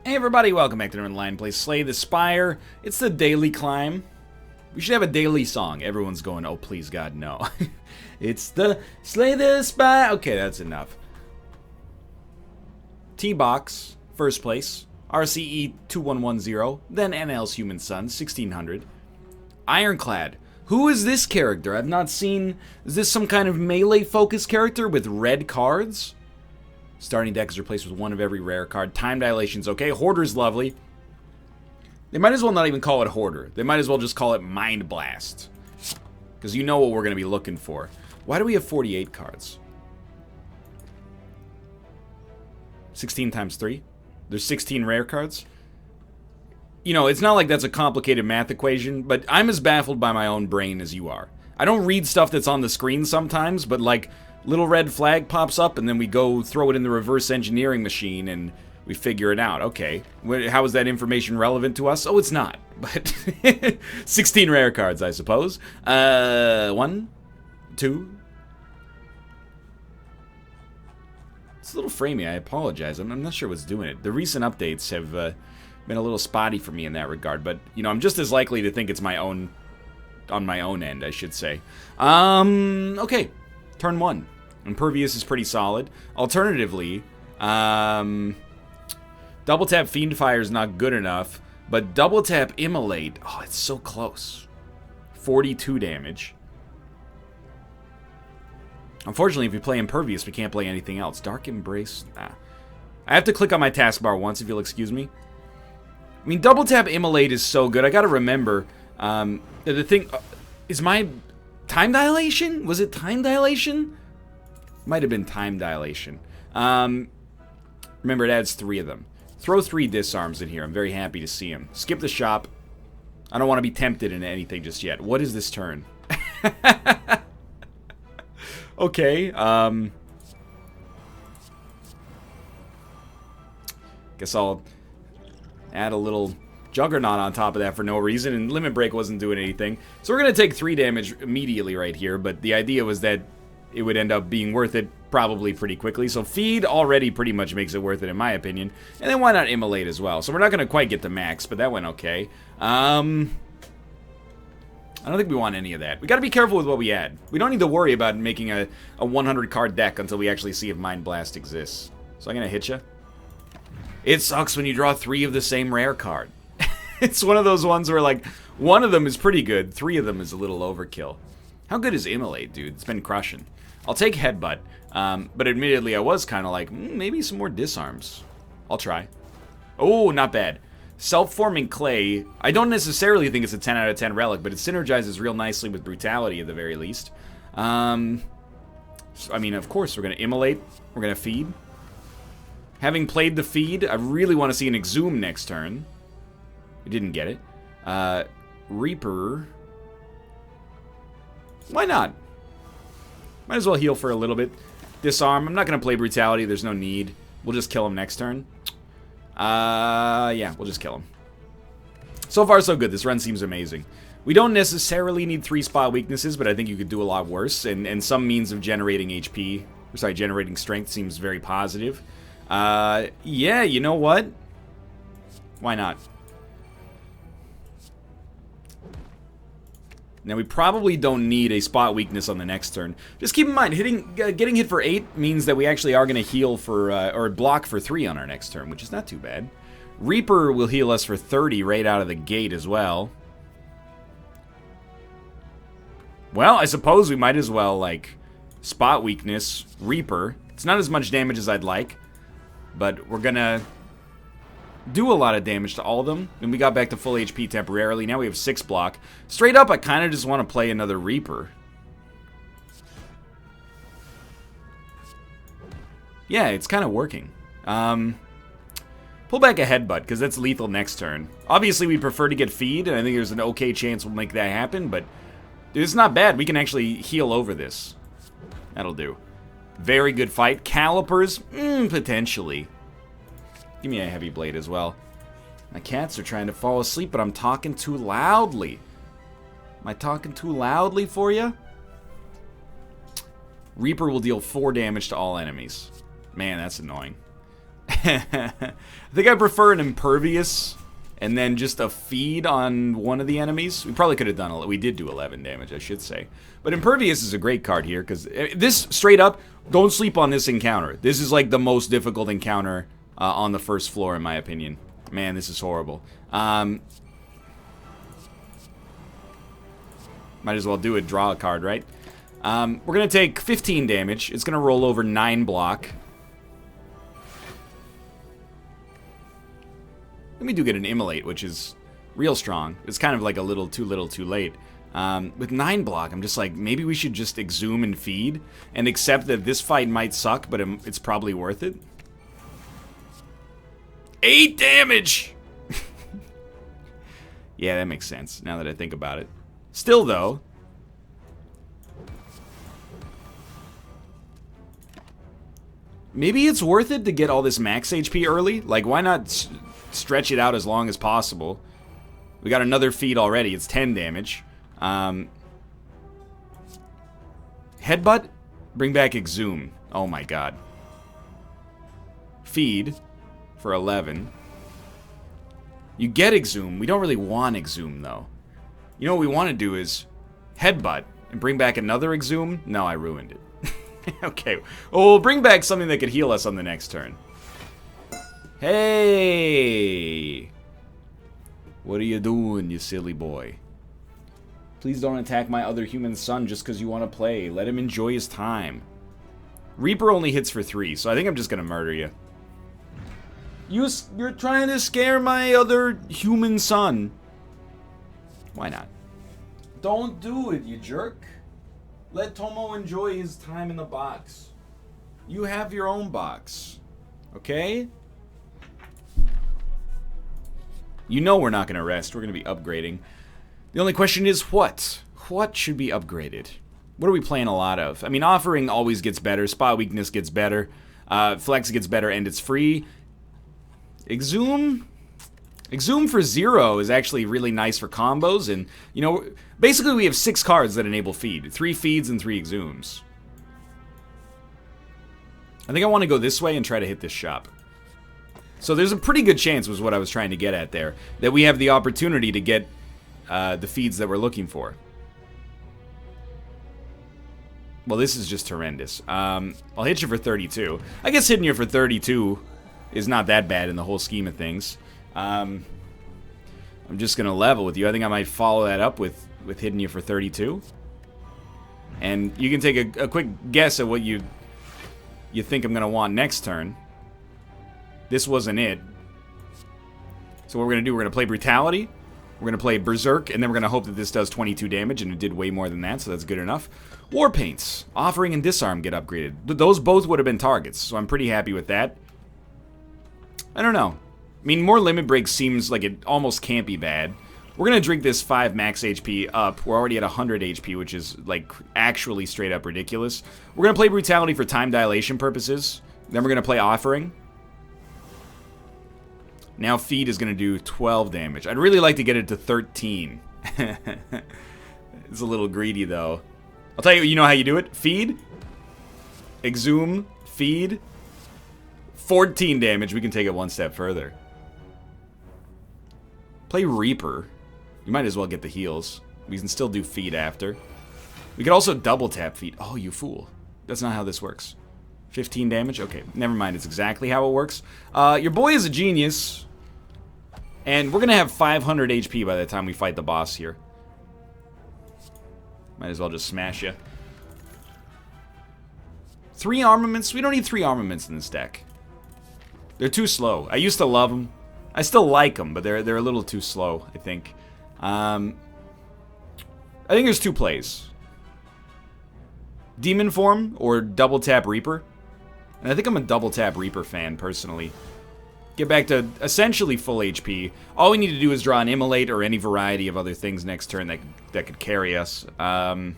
Hey everybody, welcome back to Northernlion. Play Slay the Spire. It's the daily climb. We should have a daily song. Everyone's going, oh please God, no. It's the Slay the Spire. Okay, that's enough. T-Box, first place. RCE 2110. Then NL's Human Sun, 1600. Ironclad. Who is this character? I've not seen... Is this some kind of melee-focused character with red cards? Starting deck is replaced with one of every rare card. Time dilation's okay. Hoarder's lovely. They might as well not even call it Hoarder. They might as well just call it Mind Blast. Because you know what we're going to be looking for. Why do we have 48 cards? 16 times 3? There's 16 rare cards? You know, it's not like that's a complicated math equation, but I'm as baffled by my own brain as you are. I don't read stuff that's on the screen sometimes, but like... Little red flag pops up, and then we go throw it in the reverse engineering machine, and we figure it out. Okay, how is that information relevant to us? Oh, it's not. But 16 rare cards, I suppose. 1, 2. It's a little framey. I apologize. I'm not sure what's doing it. The recent updates have been a little spotty for me in that regard, but you know, I'm just as likely to think it's my own on my own end, I should say. Okay, turn 1. Impervious is pretty solid. Alternatively, double tap Fiendfire is not good enough, but double tap Immolate, oh, it's so close. 42 damage. Unfortunately, if we play Impervious, we can't play anything else. Dark Embrace, nah. I have to click on my taskbar once, if you'll excuse me. I mean, double tap Immolate is so good. I gotta remember, the thing, is my time dilation? Was it time dilation? Might have been time dilation. Remember, it adds 3 of them. Throw 3 disarms in here. I'm very happy to see them. Skip the shop. I don't want to be tempted into anything just yet. What is this turn? Okay. Guess I'll add a little Juggernaut on top of that for no reason, and Limit Break wasn't doing anything. So we're going to take 3 damage immediately right here, but the idea was that it would end up being worth it probably pretty quickly. So Feed already pretty much makes it worth it in my opinion. And then why not Immolate as well? So we're not going to quite get the max, but that went okay. I don't think we want any of that. We got to be careful with what we add. We don't need to worry about making a 100 card deck until we actually see if Mind Blast exists. So I'm going to hit you. It sucks when you draw 3 of the same rare card. It's one of those ones where like, one of them is pretty good, 3 of them is a little overkill. How good is Immolate, dude? It's been crushing. I'll take Headbutt, but admittedly I was kind of like, maybe some more disarms. I'll try. Oh, not bad. Self-forming Clay, I don't necessarily think it's a 10 out of 10 relic, but it synergizes real nicely with Brutality at the very least. So, I mean, of course, we're going to Immolate, we're going to Feed. Having played the Feed, I really want to see an Exhume next turn. We didn't get it. Reaper. Why not? Might as well heal for a little bit. Disarm. I'm not going to play Brutality. There's no need. We'll just kill him next turn. Yeah, we'll just kill him. So far, so good. This run seems amazing. We don't necessarily need 3 spot weaknesses, but I think you could do a lot worse. And some means of generating HP, or sorry, generating strength seems very positive. Yeah, you know what? Why not? Now, we probably don't need a spot weakness on the next turn. Just keep in mind, getting hit for 8 means that we actually are going to heal for, or block for 3 on our next turn, which is not too bad. Reaper will heal us for 30 right out of the gate as well. Well, I suppose we might as well, like, spot weakness, Reaper. It's not as much damage as I'd like, but we're going to do a lot of damage to all of them, and we got back to full HP temporarily. Now we have 6 block. Straight up, I kind of just want to play another Reaper. Yeah, it's kind of working. Pull back a Headbutt, because that's lethal next turn. Obviously, we prefer to get Feed, and I think there's an okay chance we'll make that happen, but it's not bad. We can actually heal over this. That'll do. Very good fight. Calipers? Potentially. Give me a Heavy Blade as well. My cats are trying to fall asleep, but I'm talking too loudly. Am I talking too loudly for you? Reaper will deal 4 damage to all enemies. Man, that's annoying. I think I prefer an impervious and then just a feed on one of the enemies. We probably could have done, we did do 11 damage, I should say. But impervious is a great card here, because this, straight up, don't sleep on this encounter. This is like the most difficult encounter on the first floor, in my opinion. Man, this is horrible. Might as well do it, draw a card, right? We're going to take 15 damage. It's going to roll over 9 block. And we do get an immolate, which is real strong. It's kind of like a little too late. With 9 block, I'm just like, maybe we should just exhume and feed and accept that this fight might suck, but it's probably worth it. 8 damage! Yeah, that makes sense, now that I think about it. Still, though... maybe it's worth it to get all this max HP early? Like, why not stretch it out as long as possible? We got another feed already. It's 10 damage. Headbutt? Bring back Exhume. Oh my god. Feed for 11. You get Exhume. We don't really want Exhume, though. You know what we want to do is Headbutt and bring back another Exhume? No, I ruined it. Okay. Well, we'll bring back something that could heal us on the next turn. Hey! What are you doing, you silly boy? Please don't attack my other human son just because you want to play. Let him enjoy his time. Reaper only hits for 3, so I think I'm just going to murder you. You're trying to scare my other human son. Why not? Don't do it, you jerk. Let Tomo enjoy his time in the box. You have your own box. Okay? You know we're not going to rest. We're going to be upgrading. The only question is what? What should be upgraded? What are we playing a lot of? I mean, Offering always gets better. Spot Weakness gets better. Flex gets better and it's free. Exhume? Exhume for 0 is actually really nice for combos, and, you know, basically we have 6 cards that enable feed. 3 feeds and 3 exhumes. I think I want to go this way and try to hit this shop. So there's a pretty good chance, was what I was trying to get at there, that we have the opportunity to get the feeds that we're looking for. Well, this is just horrendous. I'll hit you for 32. I guess hitting you for 32 is not that bad in the whole scheme of things. I'm just going to level with you. I think I might follow that up with hitting you for 32. And you can take a quick guess at what you think I'm going to want next turn. This wasn't it. So what we're going to do, we're going to play Brutality. We're going to play Berserk, and then we're going to hope that this does 22 damage, and it did way more than that, so that's good enough. War Paints. Offering and Disarm get upgraded. Those both would have been targets, so I'm pretty happy with that. I don't know. I mean, more Limit Break seems like it almost can't be bad. We're going to drink this 5 max HP up. We're already at 100 HP, which is, like, actually straight up ridiculous. We're going to play Brutality for time dilation purposes. Then we're going to play Offering. Now Feed is going to do 12 damage. I'd really like to get it to 13. It's a little greedy, though. I'll tell you, you know how you do it? Feed. Exhume. Feed. 14 damage. We can take it one step further. Play Reaper. You might as well get the heals. We can still do Feed after. We could also double tap Feed. Oh, you fool. That's not how this works. 15 damage? Okay, never mind. It's exactly how it works. Your boy is a genius. And we're going to have 500 HP by the time we fight the boss here. Might as well just smash you. 3 armaments? We don't need 3 armaments in this deck. They're too slow. I used to love them. I still like them, but they're a little too slow, I think. I think there's 2 plays. Demon Form or Double Tap Reaper. And I think I'm a Double Tap Reaper fan, personally. Get back to essentially full HP. All we need to do is draw an Immolate or any variety of other things next turn that could carry us. We're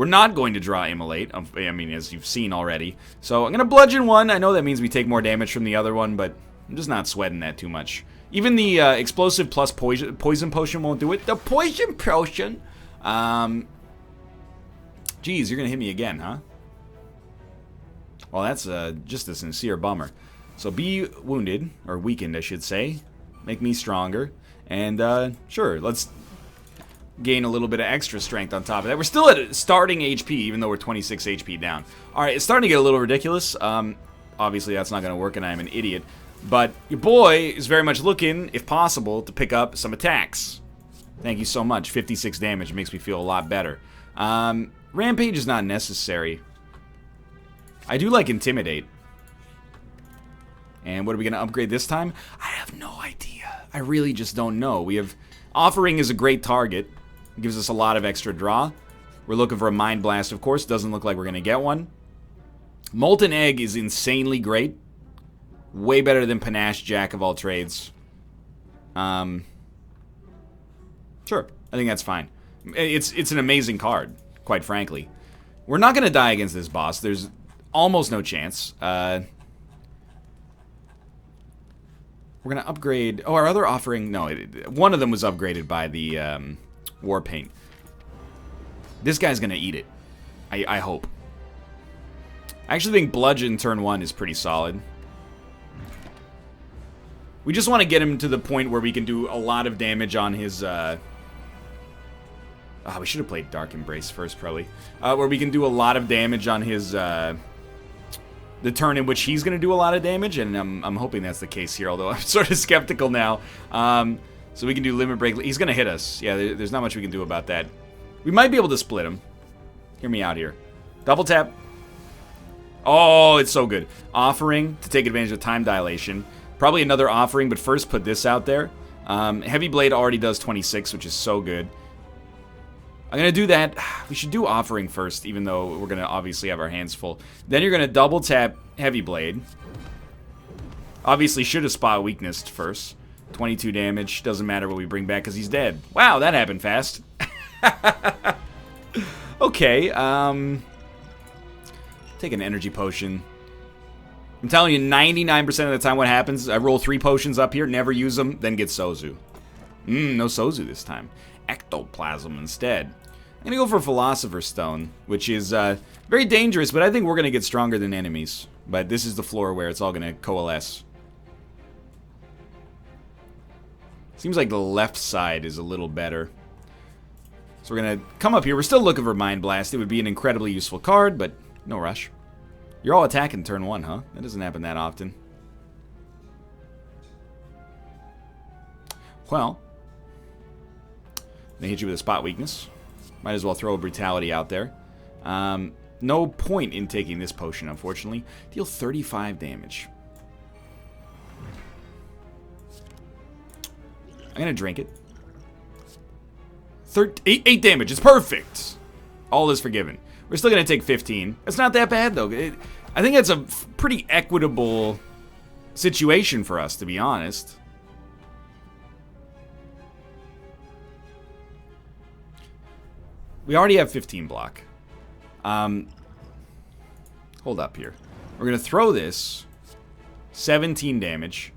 not going to draw Immolate, I mean, as you've seen already. So I'm going to bludgeon one. I know that means we take more damage from the other one, but I'm just not sweating that too much. Even the Explosive plus Poison Potion won't do it. The Poison Potion! Geez, you're going to hit me again, huh? Well, that's just a sincere bummer. So be wounded, or weakened, I should say. Make me stronger. And, sure, let's gain a little bit of extra strength on top of that. We're still at starting HP, even though we're 26 HP down. Alright, it's starting to get a little ridiculous. Obviously, that's not going to work, and I'm an idiot. But your boy is very much looking, if possible, to pick up some attacks. Thank you so much. 56 damage makes me feel a lot better. Rampage is not necessary. I do like Intimidate. And what are we going to upgrade this time? I have no idea. I really just don't know. We have... Offering is a great target. It gives us a lot of extra draw. We're looking for a Mind Blast, of course. Doesn't look like we're going to get one. Molten Egg is insanely great. Way better than Panache, Jack of all trades. Sure. I think that's fine. It's an amazing card, quite frankly. We're not going to die against this boss. There's almost no chance. We're going to upgrade... Oh, our other offering... No, one of them was upgraded by the War Paint. This guy's going to eat it. I hope. I actually think Bludgeon turn 1 is pretty solid. We just want to get him to the point where we can do a lot of damage on his... we should have played Dark Embrace first, probably. Where we can do a lot of damage on his... the turn in which he's going to do a lot of damage, and I'm hoping that's the case here, although I'm sort of skeptical now. So we can do Limit Break. He's going to hit us. Yeah, there's not much we can do about that. We might be able to split him. Hear me out here. Double tap. Oh, it's so good. Offering to take advantage of time dilation. Probably another offering, but first put this out there. Heavy Blade already does 26, which is so good. I'm going to do that. We should do Offering first, even though we're going to obviously have our hands full. Then you're going to double tap Heavy Blade. Obviously should have Spot Weakness first. 22 damage. Doesn't matter what we bring back because he's dead. Wow, that happened fast. Okay, take an Energy Potion. I'm telling you, 99% of the time what happens, I roll 3 potions up here, never use them, then get Sozu. No Sozu this time. Ectoplasm instead. I'm going to go for Philosopher's Stone, which is very dangerous, but I think we're going to get stronger than enemies. But this is the floor where it's all going to coalesce. Seems like the left side is a little better. So we're going to come up here. We're still looking for Mind Blast. It would be an incredibly useful card, but no rush. You're all attacking turn 1, huh? That doesn't happen that often. Well, they hit you with a Spot Weakness. Might as well throw a Brutality out there. No point in taking this potion, unfortunately. Deal 35 damage. I'm going to drink it. 8 damage. It's perfect. All is forgiven. We're still going to take 15. It's not that bad, though. I think it's a pretty equitable situation for us, to be honest. We already have 15 block. Hold up here. We're going to throw this. 17 damage.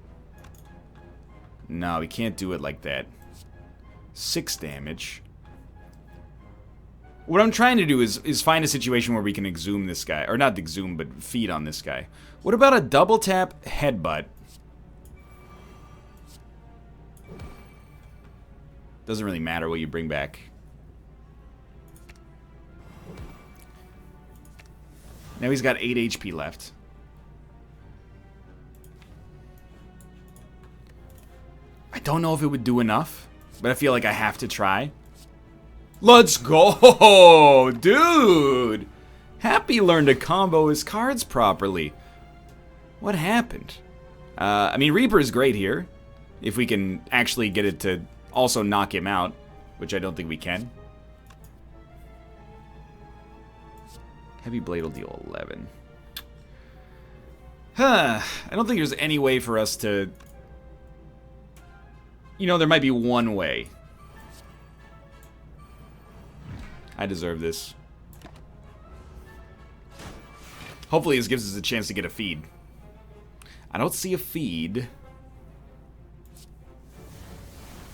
No, we can't do it like that. 6 damage. What I'm trying to do is find a situation where we can exhume this guy. Or not exhume, but feed on this guy. What about a double tap headbutt? Doesn't really matter what you bring back. Now he's got 8 HP left. I don't know if it would do enough, but I feel like I have to try. Let's go! Dude! Happy learned to combo his cards properly. What happened? I mean, Reaper is great here. If we can actually get it to also knock him out, which I don't think we can. Heavy Blade will deal 11. I don't think there's any way for us to... You know, there might be one way. I deserve this. Hopefully this gives us a chance to get a feed. I don't see a feed.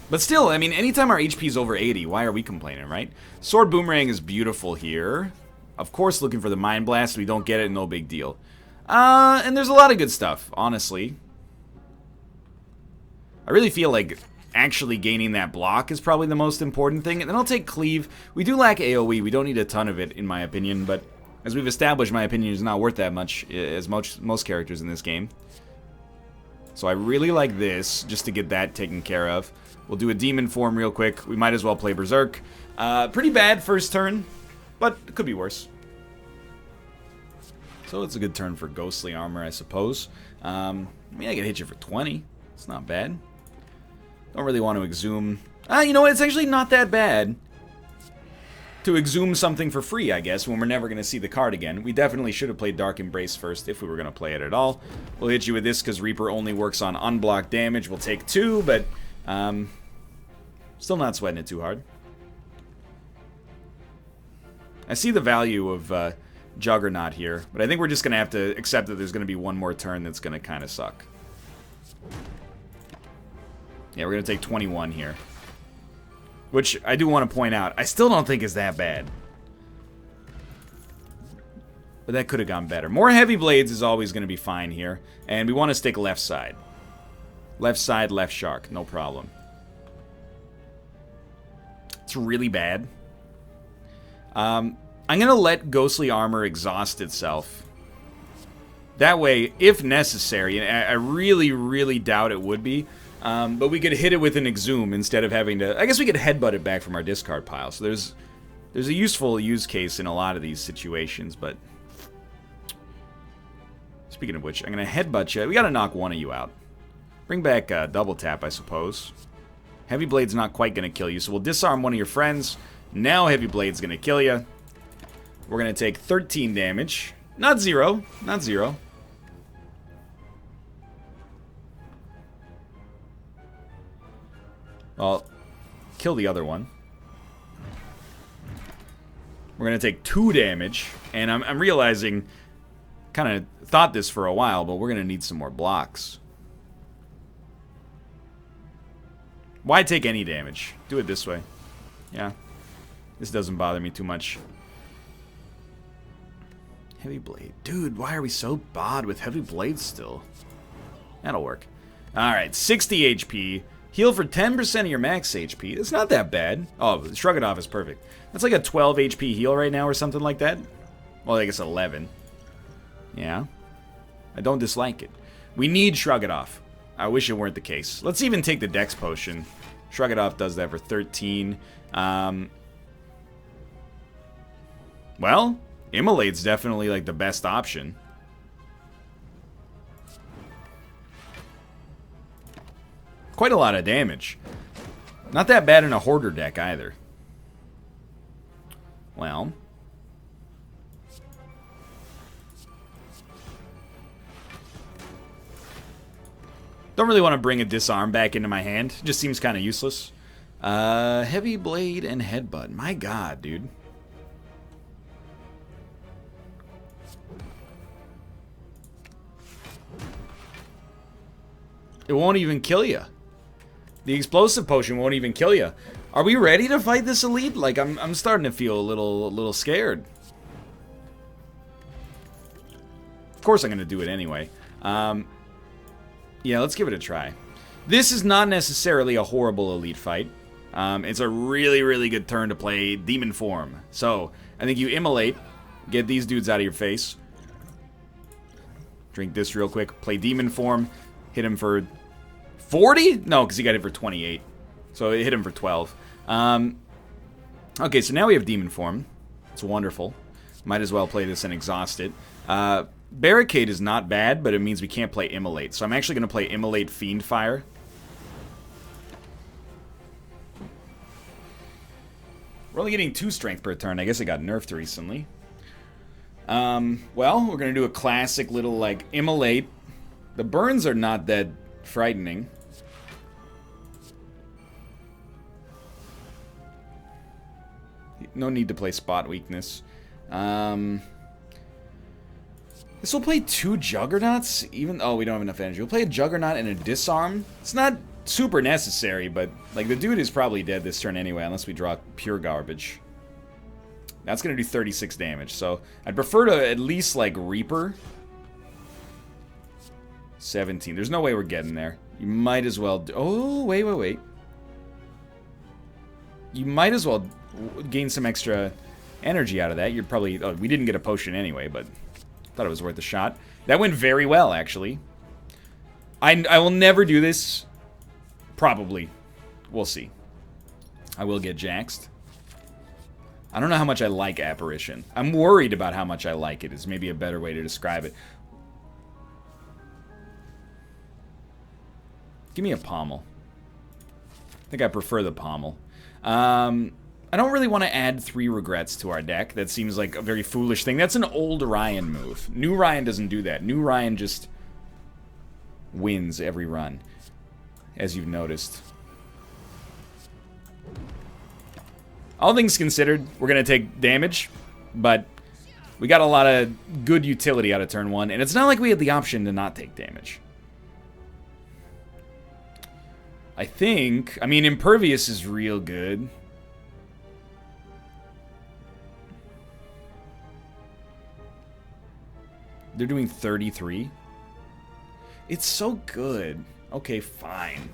But still, I mean, anytime our HP is over 80, why are we complaining, right? Sword Boomerang is beautiful here. Of course, looking for the Mind Blast. We don't get it, no big deal. And there's a lot of good stuff, honestly. I really feel like actually gaining that block is probably the most important thing. And then I'll take Cleave. We do lack AoE. We don't need a ton of it, in my opinion. But as we've established, my opinion is not worth that much, as most characters in this game. So I really like this, just to get that taken care of. We'll do a Demon Form real quick. We might as well play Berserk. Pretty bad first turn, but it could be worse. So it's a good turn for Ghostly Armor, I suppose. I mean, I could hit you for 20. It's not bad. Don't really want to exhume. You know what? It's actually not that bad to exhume something for free, I guess, when we're never going to see the card again. We definitely should have played Dark Embrace first if we were going to play it at all. We'll hit you with this because Reaper only works on unblocked damage. We'll take 2, but still not sweating it too hard. I see the value of Juggernaut here, but I think we're just going to have to accept that there's going to be one more turn that's going to kind of suck. Yeah, we're going to take 21 here. Which, I do want to point out, I still don't think is that bad. But that could have gone better. More Heavy Blades is always going to be fine here. And we want to stick left side. Left side, left shark. No problem. It's really bad. I'm going to let Ghostly Armor exhaust itself. That way, if necessary, and I really, really doubt it would be, but we could hit it with an Exhume instead of having to... I guess we could headbutt it back from our discard pile. So there's a useful use case in a lot of these situations, but... Speaking of which, I'm going to headbutt you. We got to knock one of you out. Bring back Double Tap, I suppose. Heavy Blade's not quite going to kill you, so we'll disarm one of your friends. Now Heavy Blade's going to kill you. We're going to take 13 damage. Not 0. Not 0. Well, kill the other one. We're going to take 2 damage. And I'm realizing, kind of thought this for a while, but we're going to need some more blocks. Why take any damage? Do it this way. Yeah. This doesn't bother me too much. Heavy Blade. Dude, why are we so bad with Heavy Blade still? That'll work. Alright, 60 HP. Heal for 10% of your max HP. It's not that bad. Oh, Shrug It Off is perfect. That's like a 12 HP heal right now or something like that. Well, I guess 11. Yeah. I don't dislike it. We need Shrug It Off. I wish it weren't the case. Let's even take the Dex Potion. Shrug It Off does that for 13. Well, Immolate's definitely like the best option. Quite a lot of damage. Not that bad in a Hoarder deck either. Well. Don't really want to bring a Disarm back into my hand. Just seems kind of useless. Heavy Blade and Headbutt. My god, dude. It won't even kill you. The Explosive Potion won't even kill you. Are we ready to fight this elite? Like, I'm starting to feel a little scared. Of course I'm going to do it anyway. Yeah, let's give it a try. This is not necessarily a horrible elite fight. It's a really, really good turn to play Demon Form. So, I think you Immolate, get these dudes out of your face. Drink this real quick. Play Demon Form. Hit him for 40? No, because he got hit for 28. So it hit him for 12. Okay, so now we have Demon Form. It's wonderful. Might as well play this and exhaust it. Barricade is not bad, but it means we can't play Immolate. So I'm actually going to play Immolate Fiendfire. We're only getting 2 strength per turn. I guess it got nerfed recently. Well, we're going to do a classic little, like, Immolate. The burns are not that frightening. No need to play Spot Weakness. This will play 2 Juggernauts, even... Oh, we don't have enough energy. We'll play a Juggernaut and a Disarm. It's not super necessary, but, like, the dude is probably dead this turn anyway, unless we draw pure garbage. That's going to do 36 damage, so I'd prefer to at least, like, Reaper 17. There's no way we're getting there. You might as well... Oh, wait. You might as well gain some extra energy out of that. You're probably... Oh, we didn't get a potion anyway, but thought it was worth a shot. That went very well, actually. I will never do this. Probably. We'll see. I will get jaxed. I don't know how much I like Apparition. I'm worried about how much I like it, is maybe a better way to describe it. Give me a pommel. I think I prefer the pommel. I don't really want to add 3 regrets to our deck. That seems like a very foolish thing. That's an old Ryan move. New Ryan doesn't do that. New Ryan just wins every run, as you've noticed. All things considered, we're going to take damage, but we got a lot of good utility out of turn 1, and it's not like we had the option to not take damage. I mean, Impervious is real good. They're doing 33. It's so good. Okay, fine.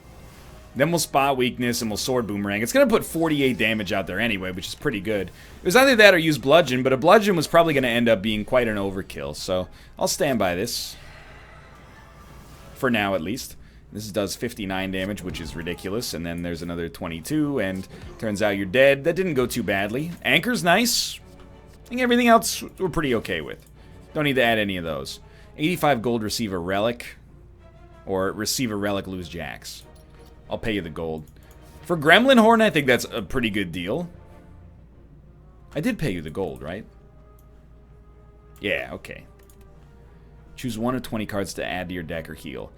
Then we'll spot weakness and we'll sword boomerang. It's going to put 48 damage out there anyway, which is pretty good. It was either that or use bludgeon, but a bludgeon was probably going to end up being quite an overkill. So I'll stand by this. For now, at least. This does 59 damage, which is ridiculous. And then there's another 22, and turns out you're dead. That didn't go too badly. Anchor's nice. I think everything else we're pretty okay with. Don't need to add any of those. 85 gold, receive a relic. Or receive a relic, lose Jax. I'll pay you the gold. For Gremlin Horn, I think that's a pretty good deal. I did pay you the gold, right? Yeah, okay. Choose 1 of 20 cards to add to your deck or heal.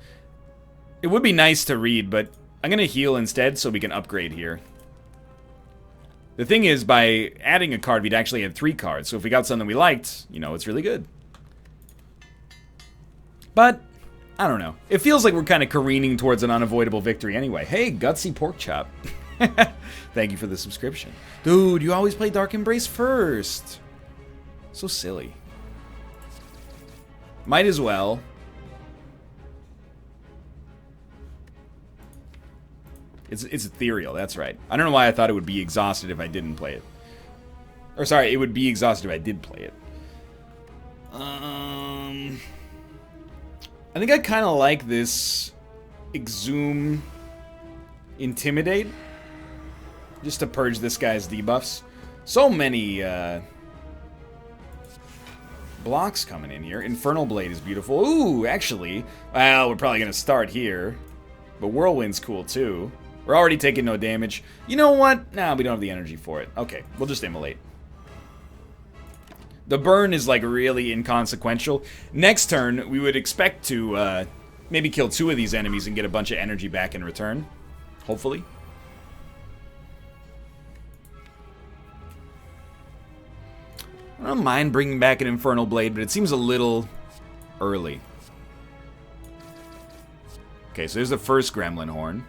It would be nice to read, but I'm going to heal instead so we can upgrade here. The thing is, by adding a card, we'd actually have 3 cards. So if we got something we liked, you know, it's really good. But I don't know. It feels like we're kind of careening towards an unavoidable victory anyway. Hey, Gutsy Pork Chop. Thank you for the subscription. Dude, you always play Dark Embrace first. So silly. Might as well. It's ethereal, that's right. I don't know why I thought it would be exhausted if I didn't play it. Or sorry, it would be exhausted if I did play it. I think I kind of like this Exhume Intimidate. Just to purge this guy's debuffs. So many blocks coming in here. Infernal Blade is beautiful. Ooh, actually, well, we're probably going to start here. But Whirlwind's cool too. We're already taking no damage. You know what? Nah, we don't have the energy for it. Okay, we'll just immolate. The burn is like really inconsequential. Next turn, we would expect to maybe kill 2 of these enemies and get a bunch of energy back in return. Hopefully. I don't mind bringing back an Infernal Blade, but it seems a little early. Okay, so there's the first Gremlin Horn.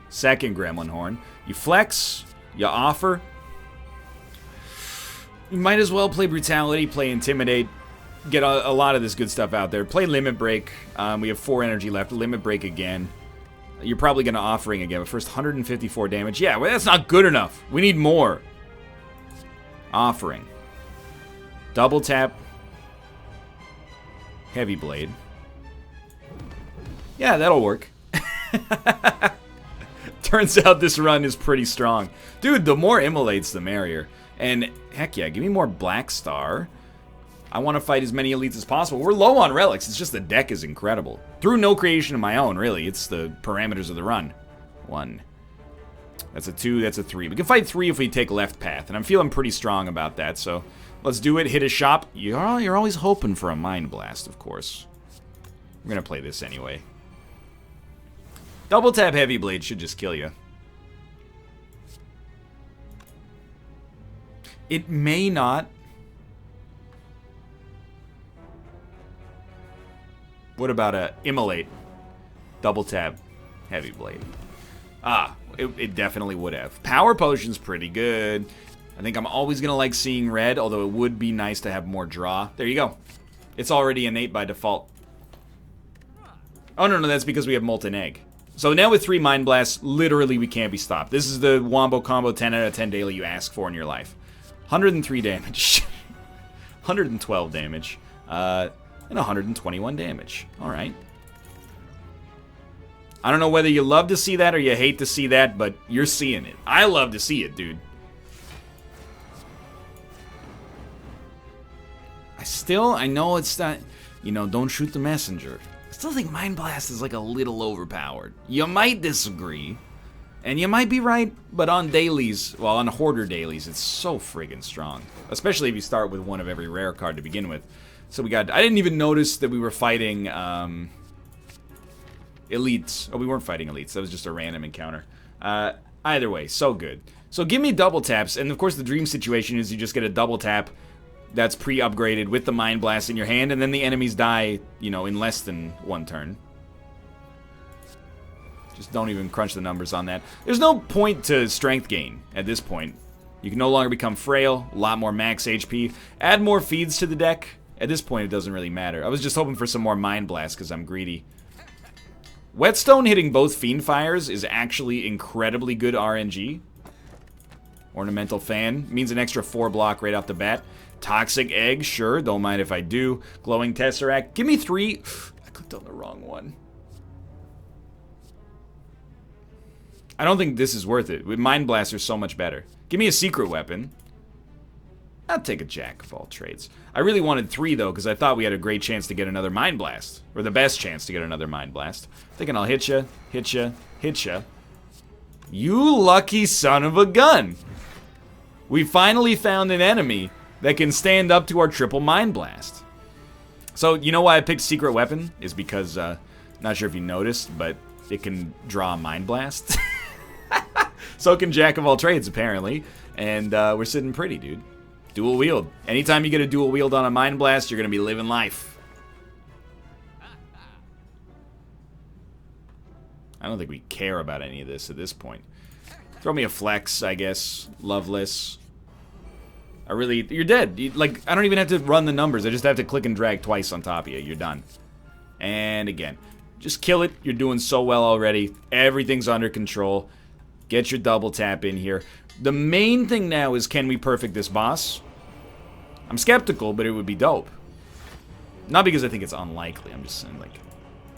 Second Gremlin Horn. You flex, you offer. You might as well play Brutality, play Intimidate, get a lot of this good stuff out there. Play Limit Break. We have 4 energy left. Limit Break again. You're probably going to Offering again, but first 154 damage. Yeah, well, that's not good enough. We need more. Offering. Double tap. Heavy Blade. Yeah, that'll work. Turns out this run is pretty strong. Dude, the more immolates, the merrier. And heck yeah, give me more Black Star. I want to fight as many elites as possible. We're low on relics. It's just the deck is incredible. Through no creation of my own, really. It's the parameters of the run. 1. That's a 2, that's a 3. We can fight 3 if we take left path, and I'm feeling pretty strong about that, so let's do it. Hit a shop. You're always hoping for a Mind Blast, of course. We're going to play this anyway. Double tap Heavy Blade should just kill you. It may not. What about a Immolate? Double tap Heavy Blade. Ah, it definitely would have. Power Potion's pretty good. I think I'm always going to like seeing red, although it would be nice to have more draw. There you go. It's already innate by default. Oh, no, that's because we have Molten Egg. So now with 3 Mind Blasts, literally we can't be stopped. This is the Wombo Combo 10 out of 10 daily you ask for in your life. 103 damage. 112 damage. And 121 damage. Alright. I don't know whether you love to see that or you hate to see that, but you're seeing it. I love to see it, dude. I know it's not, you know, don't shoot the messenger. I still think Mind Blast is like a little overpowered. You might disagree, and you might be right, but on dailies, well, on Hoarder dailies, it's so friggin' strong. Especially if you start with one of every rare card to begin with. So I didn't even notice that we were fighting, elites. Oh, we weren't fighting elites. That was just a random encounter. Either way, so good. So give me double taps, and of course the dream situation is you just get a double tap that's pre-upgraded with the Mind Blast in your hand, and then the enemies die, you know, in less than 1 turn. Just don't even crunch the numbers on that. There's no point to strength gain at this point. You can no longer become frail, a lot more max HP, add more feeds to the deck. At this point, it doesn't really matter. I was just hoping for some more Mind Blast because I'm greedy. Whetstone hitting both Fiend Fires is actually incredibly good RNG. Ornamental Fan means an extra 4 block right off the bat. Toxic Egg, sure, don't mind if I do. Glowing Tesseract, give me 3. I clicked on the wrong one. I don't think this is worth it. With Mind Blaster, so much better. Give me a secret weapon. I'll take a Jack of all trades. I really wanted 3, though, because I thought we had a great chance to get another Mind Blast. Or the best chance to get another Mind Blast. Thinking I'll hit ya, hit ya, hit ya. You lucky son of a gun! We finally found an enemy that can stand up to our triple Mind Blast. So, you know why I picked Secret Weapon? Is because, not sure if you noticed, but it can draw a Mind Blast. So can Jack of all trades, apparently. And we're sitting pretty, dude. Dual wield. Anytime you get a dual wield on a Mind Blast, you're going to be living life. I don't think we care about any of this at this point. Throw me a flex, I guess. Loveless. You're dead. I don't even have to run the numbers. I just have to click and drag twice on top of you. You're done. And again, just kill it. You're doing so well already. Everything's under control. Get your double tap in here. The main thing now is, can we perfect this boss? I'm skeptical, but it would be dope. Not because I think it's unlikely. I'm just saying,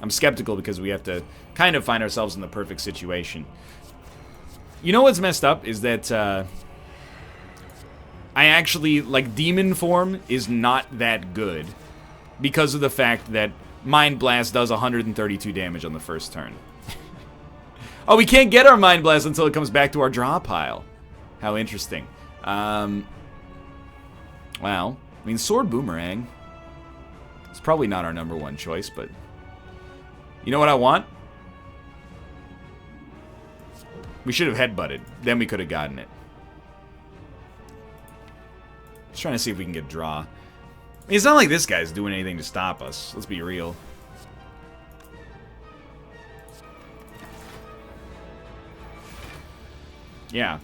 I'm skeptical because we have to kind of find ourselves in the perfect situation. You know what's messed up is that, I actually, demon form is not that good because of the fact that Mind Blast does 132 damage on the first turn. Oh, we can't get our Mind Blast until it comes back to our draw pile. How interesting. Well, I mean, Sword Boomerang. It's probably not our #1 choice, but you know what I want? We should have headbutted. Then we could have gotten it. Just trying to see if we can get draw. I mean, it's not like this guy's doing anything to stop us. Let's be real. Yeah,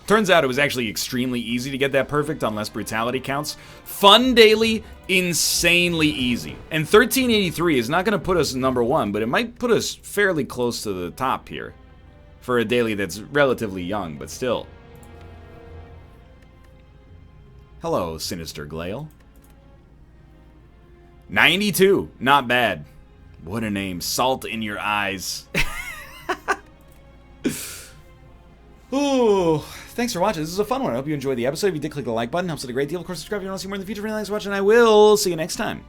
turns out it was actually extremely easy to get that perfect on less brutality counts. Fun daily, insanely easy. And 1383 is not going to put us #1, but it might put us fairly close to the top here. For a daily that's relatively young, but still. Hello, Sinister Glail. 92, not bad. What a name, Salt in Your Eyes. Ooh, thanks for watching. This is a fun one. I hope you enjoyed the episode. If you did, click the like button. Helps it a great deal. Of course, subscribe if you want to see more in the future. Thanks for watching. I will see you next time.